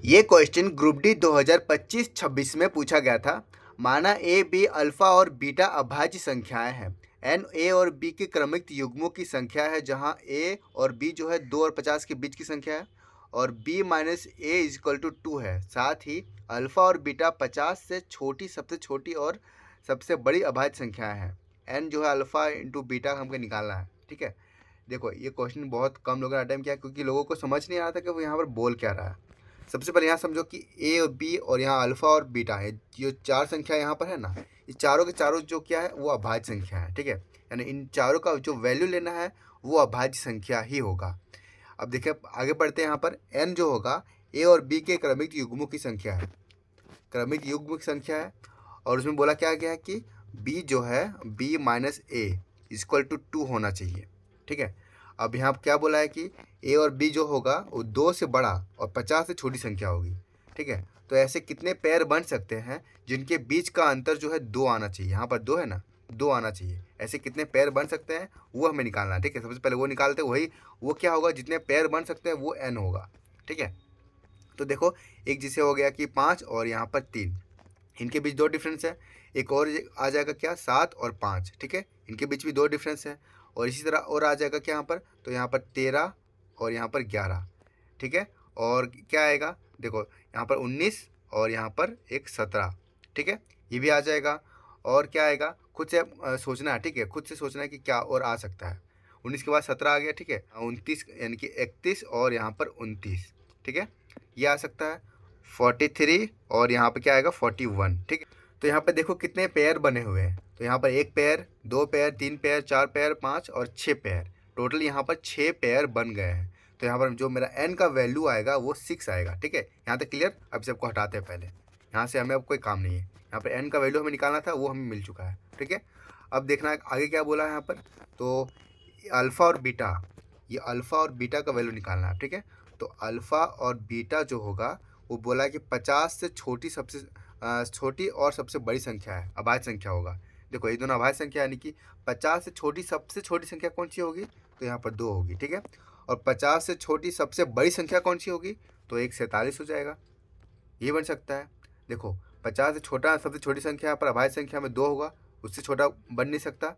ये question group D 2025-26 में पूछा गया था। माना ए बी अल्फा और बीटा अभाज्य संख्याएं हैं। एन ए और बी के क्रमिक युग्मों की संख्या है, जहां ए और बी जो है 2 और 50 के बीच की संख्या है और B minus A equal to 2 है। साथ ही अल्फा और बीटा 50 से छोटी, सबसे छोटी और सबसे बड़ी अभाज्य संख्याएं हैं। एन जो है अल्फा इंटू बीटा हमको निकालना है। ठीक है, देखो ये क्वेश्चन बहुत कम लोगों ने अटेम्प्ट किया क्योंकि लोगों को समझ नहीं आ रहा था कि वो यहाँ पर बोल क्या रहा है। सबसे पहले यहाँ समझो कि ए और बी और यहाँ अल्फा और बीटा है, जो चार संख्या यहाँ पर है ना, ये चारों के चारों जो क्या है वो अभाज्य संख्या है। ठीक है, यानी इन चारों का जो वैल्यू लेना है वो अभाज्य संख्या ही होगा। अब देखिए आगे बढ़ते हैं। यहाँ पर एन जो होगा ए और बी के क्रमिक युग्मों की संख्या है, क्रमिक युग्म की संख्या है। और उसमें बोला क्या गया है कि बी जो है B minus A equal to 2 होना चाहिए। ठीक है, अब यहाँ क्या बोला है कि ए और बी जो होगा वो 2 से बड़ा और 50 से छोटी संख्या होगी। ठीक है, तो ऐसे कितने पेयर बन सकते हैं जिनके बीच का अंतर जो है 2 आना चाहिए। यहाँ पर 2 है ना, 2 आना चाहिए। ऐसे कितने पेयर बन सकते हैं वो हमें निकालना है। ठीक है, सबसे पहले वो निकालते हैं, वही वो क्या होगा, जितने पेयर बन सकते हैं वो एन होगा। ठीक है, तो देखो एक जिसे हो गया कि 5 और यहाँ पर 3, इनके बीच 2 डिफरेंस है। एक और आ जाएगा क्या, 7 और 5। ठीक है, इनके बीच भी 2 डिफरेंस है। और इसी तरह और आ जाएगा क्या यहाँ पर, तो यहाँ पर 13 और यहाँ पर 11। ठीक है, और क्या आएगा, देखो यहाँ पर 19 और यहाँ पर एक 17। ठीक है, ये भी आ जाएगा। और क्या आएगा, खुद से सोचना है। ठीक है, खुद से सोचना है कि क्या और आ सकता है। 19 के बाद 17 आ गया। ठीक है, 29 यानी कि 31 और यहाँ पर 29। ठीक है, ये आ सकता है 43 और यहाँ पे क्या आएगा 41। ठीक है, तो यहाँ पे देखो कितने पेयर बने हुए हैं। तो यहाँ पर 1 पेयर, 2 पेयर, 3 पेयर, 4 पेयर, 5 और 6 पेयर, टोटल यहाँ पर 6 पेयर बन गए हैं। तो यहाँ पर जो मेरा n का वैल्यू आएगा वो 6 आएगा। ठीक है, यहाँ तक क्लियर। अब सबको हटाते हैं पहले, यहाँ से हमें अब कोई काम नहीं है। यहाँ पर n का वैल्यू हमें निकालना था, वो हमें मिल चुका है। ठीक है, अब देखना है आगे क्या बोला है यहाँ पर। तो अल्फ़ा और बीटा, ये अल्फ़ा और बीटा का वैल्यू निकालना है। ठीक है, तो अल्फ़ा और बीटा जो होगा वो बोला है कि 50 से छोटी, सबसे छोटी और सबसे बड़ी संख्या है, अभाज्य संख्या होगा। देखो ये दोनों अभाज्य संख्या, यानी कि 50 से छोटी सबसे छोटी संख्या कौन सी होगी, तो यहाँ पर 2 होगी। ठीक है, और 50 से छोटी सबसे बड़ी संख्या कौन सी होगी, तो एक 47 हो जाएगा। ये बन सकता है। देखो 50 से छोटा सबसे छोटी संख्या पर अभाज्य संख्या में 2 होगा, उससे छोटा बन नहीं सकता।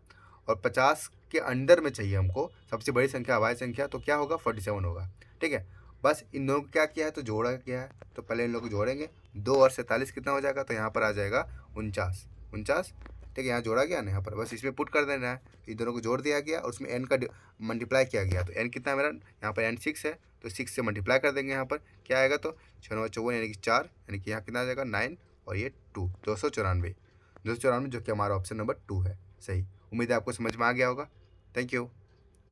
और 50 के अंदर में चाहिए हमको सबसे बड़ी संख्या अभाज्य संख्या, तो क्या होगा 47 होगा। ठीक है, बस इन दोनों को क्या किया है, तो जोड़ा गया है। तो पहले इन लोगों को जोड़ेंगे, 2 और 47 कितना हो जाएगा, तो यहाँ पर आ जाएगा 49। ठीक है, यहाँ जोड़ा गया ना, यहाँ पर बस इसमें पुट कर देना है। इन दोनों को जोड़ दिया गया और उसमें एन का मल्टीप्लाई किया गया। तो एन कितना है मेरा, यहाँ पर एन 6 है, तो 6 से मल्टीप्लाई कर देंगे। यहाँ पर क्या आएगा, तो 6 54 यानी कि 4, यानी कि यहाँ कितना आ जाएगा 9 और ये 2, 294, जो कि हमारा ऑप्शन नंबर 2 है सही। उम्मीद है आपको समझ में आ गया होगा। Thank you.